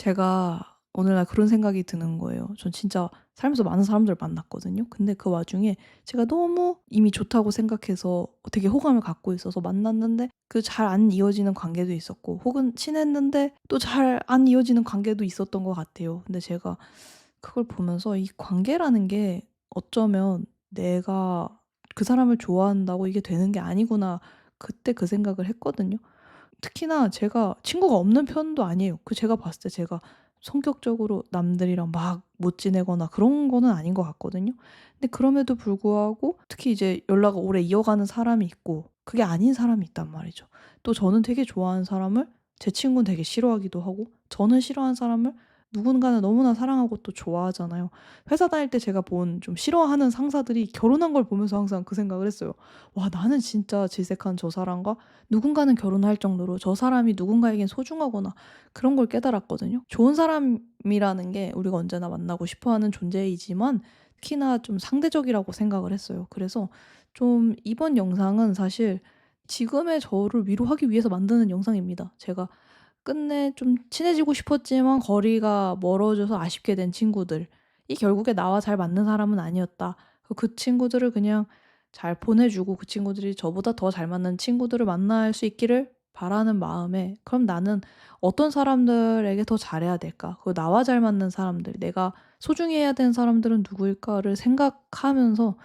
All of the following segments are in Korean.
제가 오늘날 그런 생각이 드는 거예요. 전 진짜 살면서 많은 사람들을 만났거든요. 근데 그 와중에 제가 너무 이미 좋다고 생각해서 되게 호감을 갖고 있어서 만났는데 그 잘 안 이어지는 관계도 있었고, 혹은 친했는데 또 잘 안 이어지는 관계도 있었던 것 같아요. 근데 제가 그걸 보면서 이 관계라는 게 어쩌면 '내가 그 사람을 좋아한다고 이게 되는 게 아니구나.' 그때 그 생각을 했거든요. 특히나 제가 친구가 없는 편도 아니에요. 제가 봤을 때 제가 성격적으로 남들이랑 막 못 지내거나 그런 거는 아닌 것 같거든요. 근데 그럼에도 불구하고 특히 이제 연락을 오래 이어가는 사람이 있고 그게 아닌 사람이 있단 말이죠. 또 저는 되게 좋아하는 사람을 제 친구는 되게 싫어하기도 하고, 저는 싫어하는 사람을 누군가는 너무나 사랑하고 또 좋아하잖아요. 회사 다닐 때 제가 본 좀 싫어하는 상사들이 결혼한 걸 보면서 항상 그 생각을 했어요. '와, 나는 진짜 질색한 저 사람과 누군가는 결혼할 정도로 저 사람이 누군가에겐 소중하구나.' 그런 걸 깨달았거든요. 좋은 사람이라는 게 우리가 언제나 만나고 싶어 하는 존재이지만 특히나 좀 상대적이라고 생각을 했어요. 그래서 좀 이번 영상은 사실 지금의 저를 위로하기 위해서 만드는 영상입니다. 제가 끝내 좀 친해지고 싶었지만 거리가 멀어져서 아쉽게 된 친구들, 이 결국에 나와 잘 맞는 사람은 아니었다. 그 친구들을 그냥 잘 보내 주고 그 친구들이 저보다 더 잘 맞는 친구들을 만날 수 있기를 바라는 마음에, 그럼 나는 어떤 사람들에게 더 잘해야 될까? 나와 잘 맞는 사람들, 내가 소중히 해야 되는 사람들은 누구일까를 생각하면서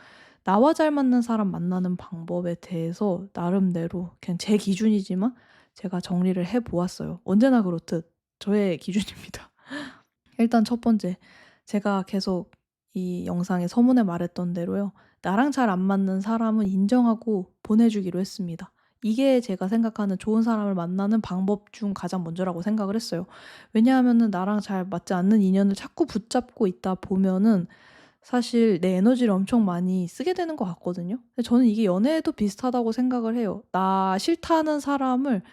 나와 잘 맞는 사람 만나는 방법에 대해서 나름대로 그냥 제 기준이지만 제가 정리를 해 보았어요. 언제나 그렇듯 저의 기준입니다. 일단 첫 번째, 제가 계속 이 영상의 서문에 말했던 대로요. 나랑 잘 안 맞는 사람은 인정하고 보내주기로 했습니다. 이게 제가 생각하는 좋은 사람을 만나는 방법 중 가장 먼저라고 생각을 했어요. 왜냐하면은 나랑 잘 맞지 않는 인연을 자꾸 붙잡고 있다 보면은 사실 내 에너지를 엄청 많이 쓰게 되는 것 같거든요. 근데 저는 이게 연애에도 비슷하다고 생각을 해요. 나 싫다는 사람을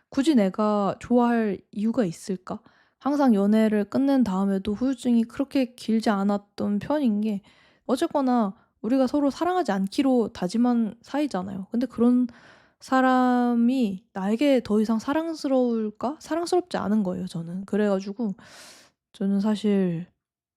굳이 내가 좋아할 이유가 있을까? 항상 연애를 끝낸 다음에도 후유증이 그렇게 길지 않았던 편인 게, 어쨌거나 우리가 서로 사랑하지 않기로 다짐한 사이잖아요. 근데 그런 사람이 나에게 더 이상 사랑스러울까? 사랑스럽지 않은 거예요, 저는. 그래 가지고 저는 사실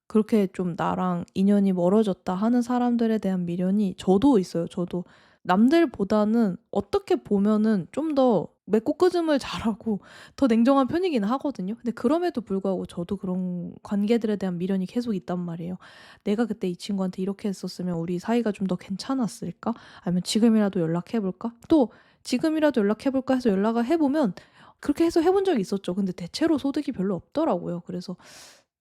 그렇게 좀 나랑 인연이 멀어졌다 하는 사람들에 대한 미련이 저도 있어요. 저도 남들보다는 어떻게 보면은 좀 더 맺고 끊음을 잘하고 더 냉정한 편이기는 하거든요. 근데 그럼에도 불구하고 저도 그런 관계들에 대한 미련이 계속 있단 말이에요. '내가 그때 이 친구한테 이렇게 했었으면 우리 사이가 좀 더 괜찮았을까? 아니면 지금이라도 연락해 볼까?' 또 '지금이라도 연락해 볼까?' 해서 연락을 해 보면 그렇게 해서 해본 적이 있었죠. 근데 대체로 소득이 별로 없더라고요. 그래서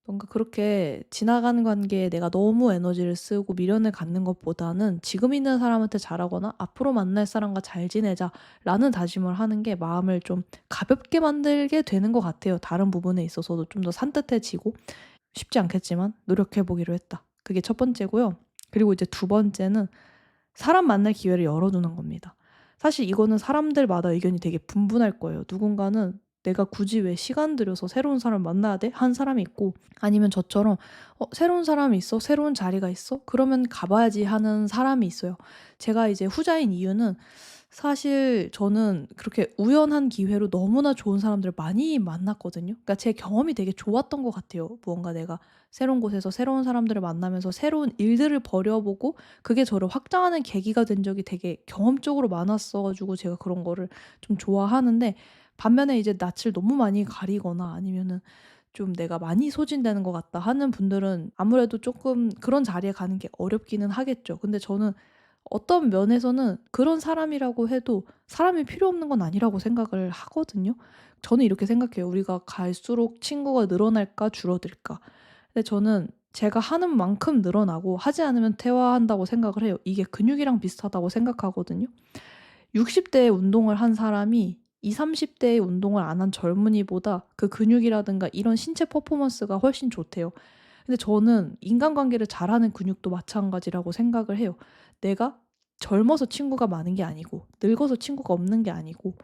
뭔가 그렇게 지나가는 관계에 내가 너무 에너지를 쓰고 미련을 갖는 것보다는 지금 있는 사람한테 잘하거나 '앞으로 만날 사람과 잘 지내자.'라는 다짐을 하는 게 마음을 좀 가볍게 만들게 되는 것 같아요. 다른 부분에 있어서도 좀 더 산뜻해지고. 쉽지 않겠지만 노력해 보기로 했다. 그게 첫 번째고요. 그리고 이제 두 번째는 사람 만날 기회를 열어두는 겁니다. 사실 이거는 사람들마다 의견이 되게 분분할 거예요. 누군가는 '내가 굳이 왜 시간 들여서 새로운 사람을 만나야 돼?' 하는 사람이 있고, 아니면 저처럼 '새로운 사람이 있어? 새로운 자리가 있어? 그러면 가 봐야지.' 하는 사람이 있어요. 제가 이제 후자인 이유는, 사실 저는 그렇게 우연한 기회로 너무나 좋은 사람들을 많이 만났거든요. 그러니까 제 경험이 되게 좋았던 것 같아요. 무언가 내가 새로운 곳에서 새로운 사람들을 만나면서 새로운 일들을 벌여보고 그게 저를 확장하는 계기가 된 적이 되게 경험적으로 많았어 가지고 제가 그런 거를 좀 좋아하는데, 반면에 이제 낯을 너무 많이 가리거나 아니면은 좀 '내가 많이 소진되는 것 같다.' 하는 분들은 아무래도 쪼끔 그런 자리에 가는 게 어렵기는 하겠죠. 근데 저는 어떤 면에서는 그런 사람이라고 해도 사람이 필요 없는 건 아니라고 생각을 하거든요. 저는 이렇게 생각해요. '우리가 갈수록 친구가 늘어날까 줄어들까?' 근데 저는 제가 하는 만큼 늘어나고 하지 않으면 퇴화한다고 생각을 해요. 이게 근육이랑 비슷하다고 생각하거든요. 60 대에 운동을 한 사람이 20-30 대에 운동을 안 한 젊은이보다 그 근육이라든가 이런 신체 퍼포먼스가 훨씬 좋대요. 근데 저는 인간관계를 잘하는 근육도 마찬가지라고 생각을 해요. 내가 젊어서 친구가 많은 게 아니고 늙어서 친구가 없는 게 아니고,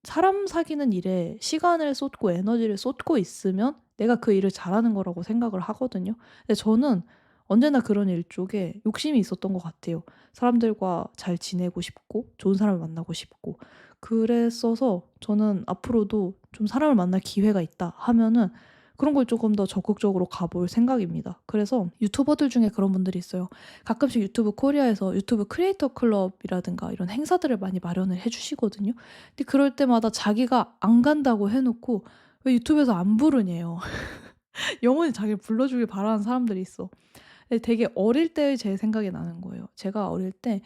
사람 사귀는 일에 시간을 쏟고 에너지를 쏟고 있으면 내가 그 일을 잘하는 거라고 생각을 하거든요. 근데 저는 언제나 그런 일 쪽에 욕심이 있었던 것 같아요. 사람들과 잘 지내고 싶고 좋은 사람을 만나고 싶고. 그랬어서 저는 앞으로도 좀 사람을 만날 기회가 있다 하면은 그런 걸 조금 더 적극적으로 가볼 생각입니다. 그래서 유튜버들 중에 그런 분들이 있어요. 가끔씩 유튜브 코리아에서 유튜브 크리에이터 클럽이라든가 이런 행사들을 많이 마련을 해 주시거든요. 근데 그럴 때마다 자기가 안 간다고 해 놓고 "왜 유튜브에서 안 부르냐."요. 영원히 자기를 불러주길 바라는 사람들이 있어. 근데 되게 어릴 때의 제 생각이 나는 거예요. 제가 어릴 때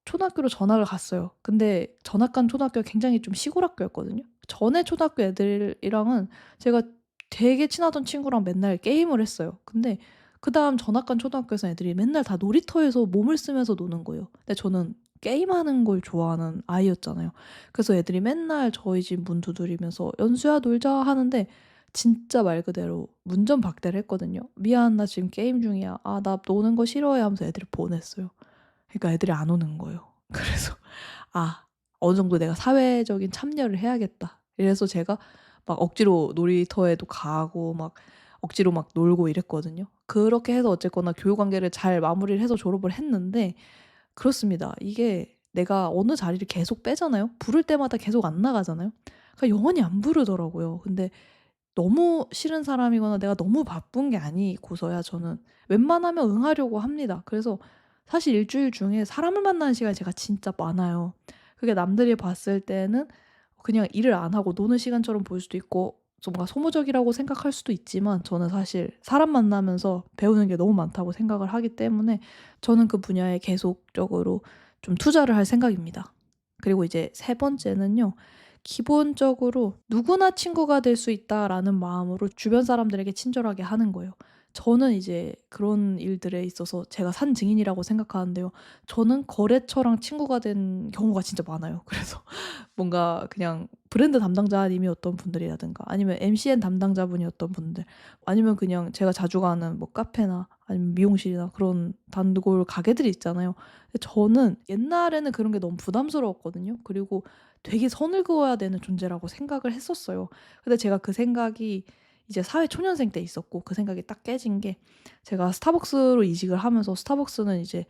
초등학교로 전학을 갔어요. 근데 전학 간 초등학교가 굉장히 좀 시골 학교였거든요. 전에 초등학교 애들이랑은 제가 되게 친하던 친구랑 맨날 게임을 했어요. 근데 그다음 전학 간 초등학교에서 애들이 맨날 다 놀이터에서 몸을 쓰면서 노는 거예요. 근데 저는 게임하는 걸 좋아하는 아이였잖아요. 그래서 애들이 맨날 저희 집 문 두드리면서 "연수야 놀자." 하는데 진짜 말 그대로 문전박대를 했거든요. "미안 나 지금 게임 중이야. 아 나 노는 거 싫어해." 하면서 애들을 보냈어요. 그러니까 애들이 안 오는 거예요. 그래서 '아 어느 정도 내가 사회적인 참여를 해야겠다.' 이래서 제가 막 억지로 놀이터에도 가고 막 억지로 막 놀고 이랬거든요. 그렇게 해서 어쨌거나 교육 관계를 잘 마무리를 해서 졸업을 했는데 그렇습니다. 이게 내가 어느 자리를 계속 빼잖아요. 부를 때마다 계속 안 나가잖아요. 그러니까 영원히 안 부르더라고요. 근데 너무 싫은 사람이거나 내가 너무 바쁜 게 아니고서야 저는 웬만하면 응하려고 합니다. 그래서 사실 일 주일 중에 사람을 만나는 시간이 제가 진짜 많아요. 그게 남들이 봤을 때는 그냥 일을 안 하고 노는 시간처럼 보일 수도 있고 좀 뭔가 소모적이라고 생각할 수도 있지만 저는 사실 사람 만나면서 배우는 게 너무 많다고 생각을 하기 때문에 저는 그 분야에 계속적으로 좀 투자를 할 생각입니다. 그리고 이제 세 번째는요. 기본적으로 '누구나 친구가 될 수 있다.'라는 마음으로 주변 사람들에게 친절하게 하는 거예요. 저는 이제 그런 일들에 있어서 제가 산 증인이라고 생각하는데요. 저는 거래처랑 친구가 된 경우가 진짜 많아요. 그래서 뭔가 그냥 브랜드 담당자님이었던 분들이라든가 아니면 MCN 담당자분이었던 분들 아니면 그냥 제가 자주 가는 뭐 카페나 아니면 미용실이나 그런 단골 가게들이 있잖아요. 근데 저는 옛날에는 그런 게 너무 부담스러웠거든요. 그리고 되게 선을 그어야 되는 존재라고 생각을 했었어요. 근데 제가 그 생각이 이제 사회 초년생 때 있었고 그 생각이 딱 깨진 게 제가 스타벅스로 이직을 하면서 스타벅스는 이제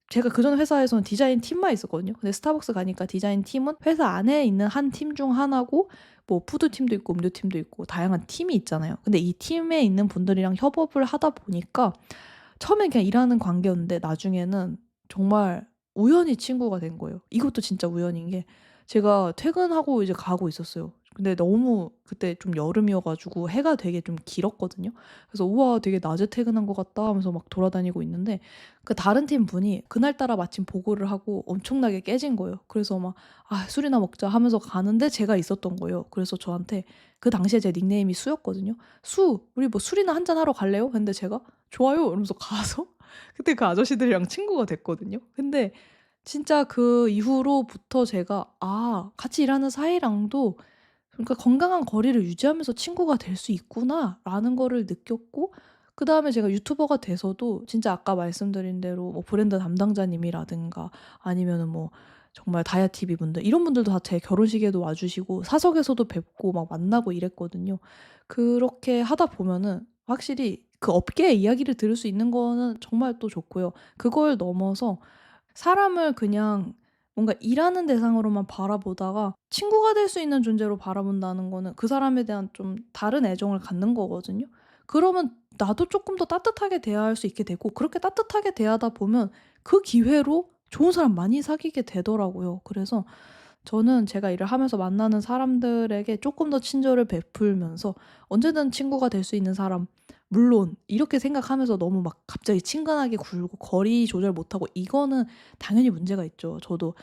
제가 그전 회사에서는 디자인 팀만 있었거든요. 근데 스타벅스 가니까 디자인 팀은 회사 안에 있는 한 팀 중 하나고 뭐 푸드팀도 있고 음료팀도 있고 다양한 팀이 있잖아요. 근데 이 팀에 있는 분들이랑 협업을 하다 보니까 처음엔 그냥 일하는 관계였는데 나중에는 정말 우연히 친구가 된 거예요. 이것도 진짜 우연인 게 제가 퇴근하고 이제 가고 있었어요. 근데 너무 그때 좀 여름이어 가지고 해가 되게 좀 길었거든요. 그래서 '우와 되게 낮에 퇴근한 것 같다.' 하면서 막 돌아다니고 있는데 그 다른 팀 분이 그날따라 마침 보고를 하고 엄청나게 깨진 거예요. 그래서 막 "아 술이나 먹자." 하면서 가는데 제가 있었던 거예요. 그래서 저한테 그 당시에 제 닉네임이 수였거든요. "수 우리 뭐 술이나 한잔 하러 갈래요?" 했는데 제가 "좋아요." 이러면서 가서 그때 그 아저씨들이랑 친구가 됐거든요. 근데 진짜 그 이후로부터 제가 '아 같이 일하는 사이랑도 그러니까 건강한 거리를 유지하면서 친구가 될 수 있구나.'라는 거를 느꼈고 그다음에 제가 유튜버가 돼서도 진짜 아까 말씀드린 대로 뭐 브랜드 담당자님이라든가 아니면은 뭐 정말 다이아TV 분들 이런 분들도 다 제 결혼식에도 와 주시고 사석에서도 뵙고 막 만나고 이랬거든요. 그렇게 하다 보면은 확실히 그 업계의 이야기를 들을 수 있는 거는 정말 또 좋고요. 그걸 넘어서 사람을 그냥 뭔가 일하는 대상으로만 바라보다가 친구가 될 수 있는 존재로 바라본다는 거는 그 사람에 대한 좀 다른 애정을 갖는 거거든요. 그러면 나도 쪼끔 더 따뜻하게 대할 수 있게 되고 그렇게 따뜻하게 대하다 보면 그 기회로 좋은 사람 많이 사귀게 되더라고요. 그래서 저는 제가 일을 하면서 만나는 사람들에게 쪼끔 더 친절을 베풀면서 언제든 친구가 될 수 있는 사람 물론 이렇게 생각하면서 너무 막 갑자기 친근하게 굴고 거리 조절 못하고 이거는 당연히 문제가 있죠. 저도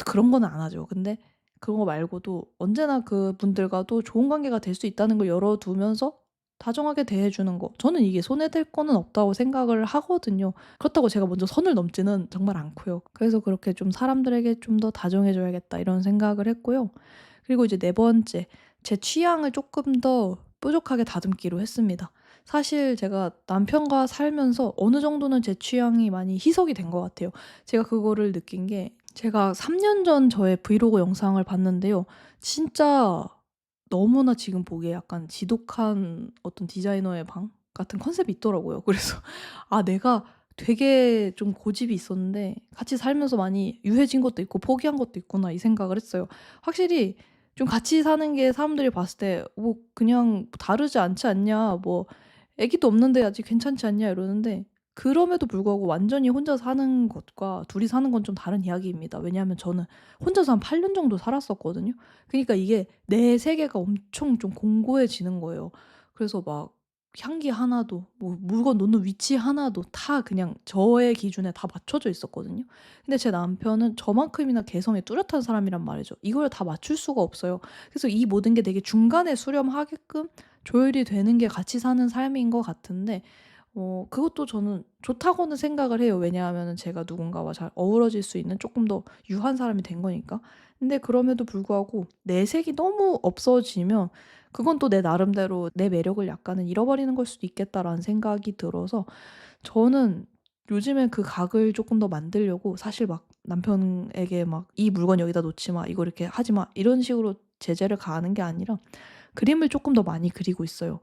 그런 거는 안 하죠. 근데 그런 거 말고도 언제나 그분들과도 좋은 관계가 될 수 있다는 걸 열어두면서 다정하게 대해 주는 거 저는 이게 손해될 거는 없다고 생각을 하거든요. 그렇다고 제가 먼저 선을 넘지는 정말 않고요. 그래서 그렇게 좀 '사람들에게 좀 더 다정해 줘야겠다.' 이런 생각을 했고요. 그리고 이제 네 번째 제 취향을 쪼끔 더 뾰족하게 다듬기로 했습니다. 사실 제가 남편과 살면서 어느 정도는 제 취향이 많이 희석이 된 것 같아요. 제가 그거를 느낀 게 제가 3년 전 저의 브이로그 영상을 봤는데요. 진짜 너무나 지금 보기에 약간 지독한 어떤 디자이너의 방 같은 컨셉이 있더라고요. 그래서 '아 내가 되게 좀 고집이 있었는데 같이 살면서 많이 유해진 것도 있고 포기한 것도 있구나.' 이 생각을 했어요. 확실히 좀 같이 사는 게 사람들이 봤을 때 "뭐 그냥 다르지 않지 않냐. 뭐 애기도 없는데 아직 괜찮지 않냐." 이러는데, 그럼에도 불구하고 완전히 혼자 사는 것과 둘이 사는 건 좀 다른 이야기입니다. 왜냐하면 저는 혼자서 한 8년 정도 살았었거든요. 그니까 이게 내 세계가 엄청 좀 공고해지는 거예요. 그래서 막 향기 하나도 뭐 물건 놓는 위치 하나도 다 그냥 저의 기준에 다 맞춰져 있었거든요. 근데 제 남편은 저만큼이나 개성이 뚜렷한 사람이란 말이죠. 이걸 다 맞출 수가 없어요. 그래서 이 모든 게 되게 중간에 수렴하게끔 조율이 되는 게 같이 사는 삶인 것 같은데, 그것도 저는 좋다고는 생각을 해요. 왜냐하면은 제가 누군가와 잘 어우러질 수 있는 조금 더 유한 사람이 된 거니까. 근데 그럼에도 불구하고 내색이 너무 없어지면 그건 또 내 나름대로 '내 매력을 약간은 잃어버리는 걸 수도 있겠다.'라는 생각이 들어서, 저는 요즘에 그 각을 조금 더 만들려고 사실 막 남편에게 막 "이 물건 여기다 놓지 마. 이거 이렇게 하지 마." 이런 식으로 제재를 가하는 게 아니라 그림을 조금 더 많이 그리고 있어요.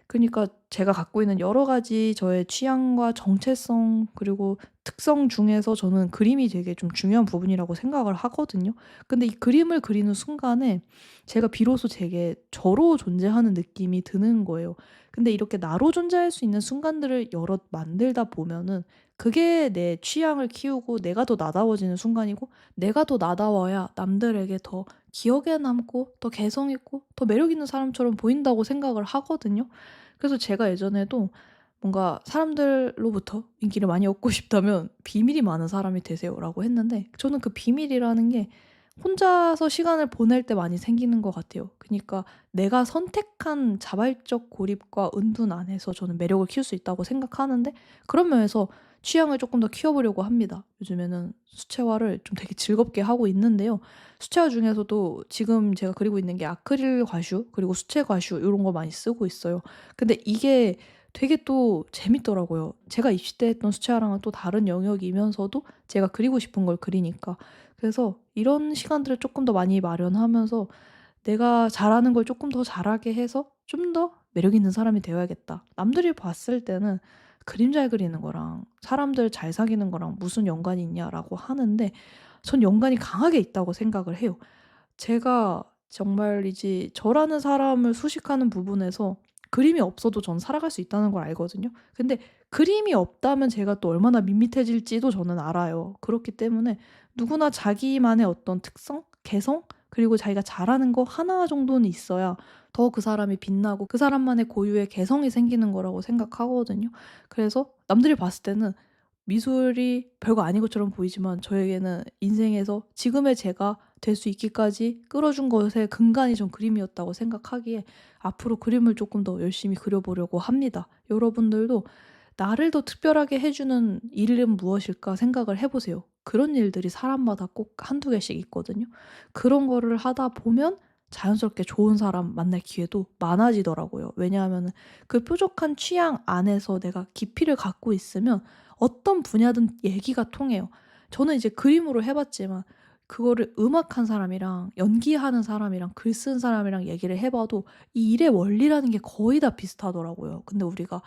그니까 제가 갖고 있는 여러 가지 저의 취향과 정체성 그리고 특성 중에서 저는 그림이 되게 좀 중요한 부분이라고 생각을 하거든요. 근데 이 그림을 그리는 순간에 제가 비로소 되게 저로 존재하는 느낌이 드는 거예요. 근데 이렇게 나로 존재할 수 있는 순간들을 여럿 만들다 보면은 그게 내 취향을 키우고 내가 더 나다워지는 순간이고, 내가 더 나다워야 남들에게 더 기억에 남고 더 개성 있고 더 매력 있는 사람처럼 보인다고 생각을 하거든요. 그래서 제가 예전에도 뭔가 "사람들로부터 인기를 많이 얻고 싶다면 비밀이 많은 사람이 되세요."라고 했는데, 저는 그 비밀이라는 게 혼자서 시간을 보낼 때 많이 생기는 것 같아요. 그니까 내가 선택한 자발적 고립과 은둔 안에서 저는 매력을 키울 수 있다고 생각하는데, 그런 면에서 취향을 쪼끔 더 키워보려고 합니다. 요즘에는 수채화를 좀 되게 즐겁게 하고 있는데요. 수채화 중에서도 지금 제가 그리고 있는 게 아크릴 과슈 그리고 수채 과슈 요런 거 많이 쓰고 있어요. 근데 이게 되게 또 재밌더라고요. 제가 입시 때 했던 수채화랑은 또 다른 영역이면서도 제가 그리고 싶은 걸 그리니까. 그래서 이런 시간들을 쪼끔 더 많이 마련하면서 '내가 잘하는 걸 쪼끔 더 잘하게 해서 좀 더 매력 있는 사람이 되어야겠다.' 남들이 봤을 때는 '그림 잘 그리는 거랑 사람들 잘 사귀는 거랑 무슨 연관이 있냐.'라고 하는데, 전 연관이 강하게 있다고 생각을 해요. 제가 정말이지 저라는 사람을 수식하는 부분에서 그림이 없어도 전 살아갈 수 있다는 걸 알거든요. 근데 그림이 없다면 제가 또 얼마나 밋밋해질지도 저는 알아요. 그렇기 때문에 누구나 자기만의 어떤 특성, 개성, 그리고 자기가 잘하는 거 하나 정도는 있어야 더 그 사람이 빛나고 그 사람만의 고유의 개성이 생기는 거라고 생각하거든요. 그래서 남들이 봤을 때는 미술이 별거 아닌 것처럼 보이지만 저에게는 인생에서 지금의 제가 될 수 있기까지 끌어준 것의 근간이 전 그림이었다고 생각하기에 앞으로 그림을 조금 더 열심히 그려 보려고 합니다. 여러분들도 '나를 더 특별하게 해 주는 일은 무엇일까?' 생각을 해 보세요. 그런 일들이 사람마다 꼭 한두 개씩 있거든요. 그런 거를 하다 보면 자연스럽게 좋은 사람 만날 기회도 많아지더라고요. 왜냐하면은 그 뾰족한 취향 안에서 내가 깊이를 갖고 있으면 어떤 분야든 얘기가 통해요. 저는 이제 그림으로 해 봤지만 그거를 음악한 사람이랑 연기하는 사람이랑 글 쓴 사람이랑 얘기를 해 봐도 이 일의 원리라는 게 거의 다 비슷하더라고요. 근데 우리가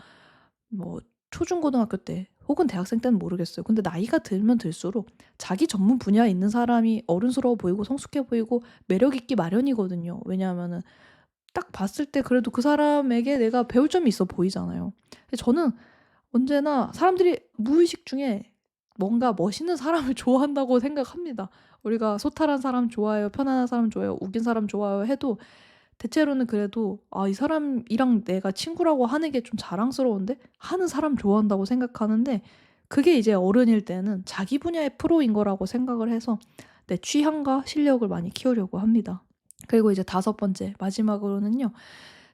뭐 초중고등학교 때 혹은 대학생 때는 모르겠어요. 근데 나이가 들면 들수록 자기 전문 분야에 있는 사람이 어른스러워 보이고 성숙해 보이고 매력 있기 마련이거든요. 왜냐하면은 딱 봤을 때 그래도 그 사람에게 내가 배울 점이 있어 보이잖아요. 근데 저는 언제나 사람들이 무의식 중에 뭔가 멋있는 사람을 좋아한다고 생각합니다. 우리가 소탈한 사람 좋아해요, 편안한 사람 좋아해요, 웃긴 사람 좋아해요 해도 대체로는 그래도 '아 이 사람이랑 내가 친구라고 하는 게 좀 자랑스러운데?' 하는 사람 좋아한다고 생각하는데, 그게 이제 어른일 때는 자기 분야의 프로인 거라고 생각을 해서 내 취향과 실력을 많이 키우려고 합니다. 그리고 이제 다섯 번째 마지막으로는요.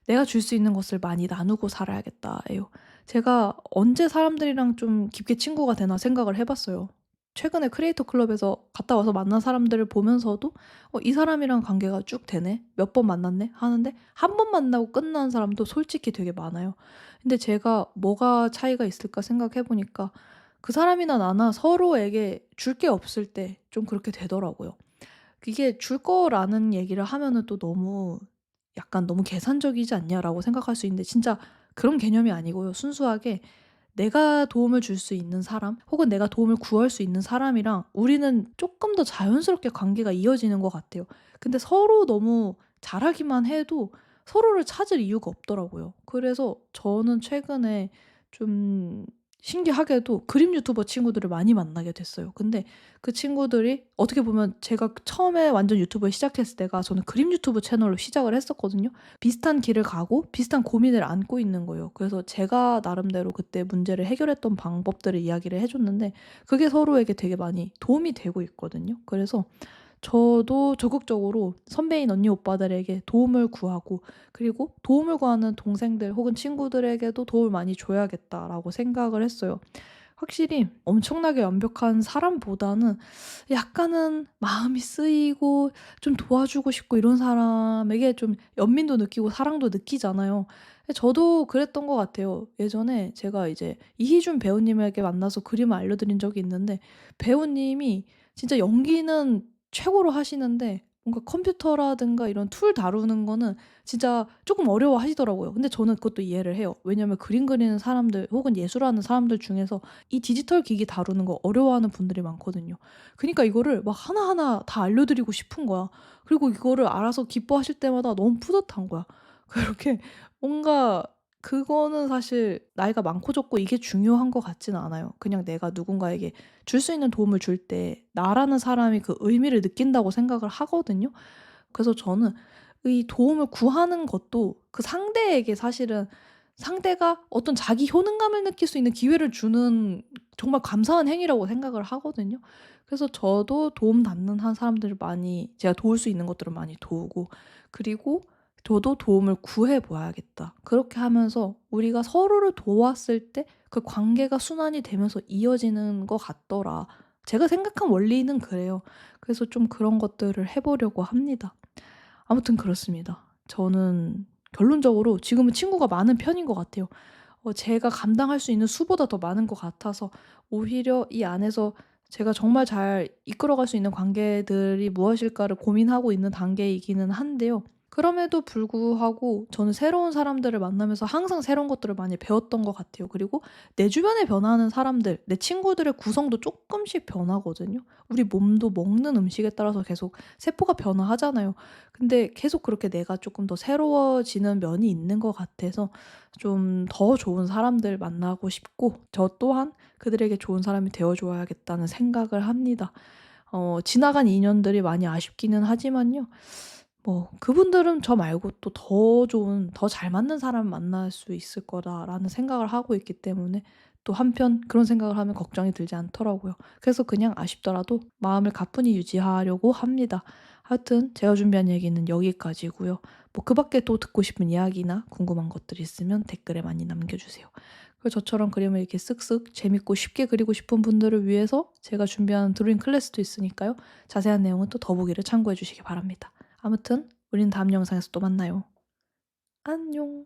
'내가 줄 수 있는 것을 많이 나누고 살아야겠다.'예요. 제가 언제 사람들이랑 좀 깊게 친구가 되나 생각을 해 봤어요. 최근에 크리에이터 클럽에서 갔다 와서 만난 사람들을 보면서도 '이 사람이랑 관계가 쭉 되네. 몇 번 만났네.' 하는데 한 번 만나고 끝나는 사람도 솔직히 되게 많아요. 근데 제가 '뭐가 차이가 있을까?' 생각해 보니까 그 사람이나 나나 서로에게 줄 게 없을 때 좀 그렇게 되더라고요. 이게 줄 거라는 얘기를 하면은 또 너무 약간 '너무 계산적이지 않냐.'라고 생각할 수 있는데, 진짜 그런 개념이 아니고요. 순수하게 내가 도움을 줄 수 있는 사람 혹은 내가 도움을 구할 수 있는 사람이랑 우리는 쪼끔 더 자연스럽게 관계가 이어지는 것 같아요. 근데 서로 너무 잘하기만 해도 서로를 찾을 이유가 없더라고요. 그래서 저는 최근에 좀 신기하게도 그림 유튜버 친구들을 많이 만나게 됐어요. 근데 그 친구들이 어떻게 보면 제가 처음에 완전 유튜브를 시작했을 때가 저는 그림 유튜브 채널로 시작을 했었거든요. 비슷한 길을 가고 비슷한 고민을 안고 있는 거예요. 그래서 제가 나름대로 그때 문제를 해결했던 방법들을 이야기를 해 줬는데 그게 서로에게 되게 많이 도움이 되고 있거든요. 그래서 저도 적극적으로 선배인 언니 오빠들에게 도움을 구하고 그리고 도움을 구하는 동생들 혹은 친구들에게도 도움을 많이 줘야겠다라고 생각을 했어요. 확실히 엄청나게 완벽한 사람보다는 약간은 마음이 쓰이고 좀 도와주고 싶고 이런 사람에게 좀 연민도 느끼고 사랑도 느끼잖아요. 저도 그랬던 것 같아요. 예전에 제가 이제 이희준 배우님에게 만나서 그림을 알려드린 적이 있는데 배우님이 진짜 연기는 최고로 하시는데 뭔가 컴퓨터라든가 이런 툴 다루는 거는 진짜 쪼끔 어려워하시더라고요. 근데 저는 그것도 이해를 해요. 왜냐하면 그림 그리는 사람들 혹은 예술하는 사람들 중에서 이 디지털 기기 다루는 거 어려워하는 분들이 많거든요. 그니까 이거를 막 하나하나 다 알려드리고 싶은 거야. 그리고 이거를 알아서 기뻐하실 때마다 너무 뿌듯한 거야. 그렇게 뭔가 그거는 사실 나이가 많고 적고 이게 중요한 것 같지는 않아요. 그냥 내가 누군가에게 줄 수 있는 도움을 줄 때 나라는 사람이 그 의미를 느낀다고 생각을 하거든요. 그래서 저는 이 도움을 구하는 것도 그 상대에게 사실은 상대가 어떤 자기 효능감을 느낄 수 있는 기회를 주는 정말 감사한 행위라고 생각을 하거든요. 그래서 저도 도움받는 한 사람들을 많이 제가 도울 수 있는 것들을 많이 도우고 그리고 저도 도움을 구해 보아야겠다. 그렇게 하면서 우리가 서로를 도왔을 때 그 관계가 순환이 되면서 이어지는 것 같더라. 제가 생각한 원리는 그래요. 그래서 좀 그런 것들을 해 보려고 합니다. 아무튼 그렇습니다. 저는 결론적으로 지금은 친구가 많은 편인 것 같아요. 제가 감당할 수 있는 수보다 더 많은 것 같아서 오히려 이 안에서 제가 정말 잘 이끌어갈 수 있는 관계들이 무엇일까를 고민하고 있는 단계이기는 한데요. 그럼에도 불구하고 저는 새로운 사람들을 만나면서 항상 새로운 것들을 많이 배웠던 것 같아요. 그리고 내 주변에 변하는 사람들, 내 친구들의 구성도 조금씩 변하거든요. 우리 몸도 먹는 음식에 따라서 계속 세포가 변화하잖아요. 근데 계속 그렇게 내가 조금 더 새로워지는 면이 있는 것 같아서 좀 더 좋은 사람들 만나고 싶고 저 또한 그들에게 좋은 사람이 되어 줘야겠다는 생각을 합니다. 지나간 인연들이 많이 아쉽기는 하지만요. 뭐 그분들은 저 말고 또 더 좋은 더 잘 맞는 사람을 만날 수 있을 거다라는 생각을 하고 있기 때문에 또 한편 그런 생각을 하면 걱정이 들지 않더라고요. 그래서 그냥 아쉽더라도 마음을 가뿐히 유지하려고 합니다. 하여튼 제가 준비한 얘기는 여기까지고요. 뭐 그 밖에 또 듣고 싶은 이야기나 궁금한 것들 있으면 댓글에 많이 남겨주세요. 그리고 저처럼 그림을 이렇게 쓱쓱 재밌고 쉽게 그리고 싶은 분들을 위해서 제가 준비한 드로잉 클래스도 있으니까요. 자세한 내용은 또 더보기를 참고해 주시기 바랍니다. 아무튼 우린 다음 영상에서 또 만나요. 안녕.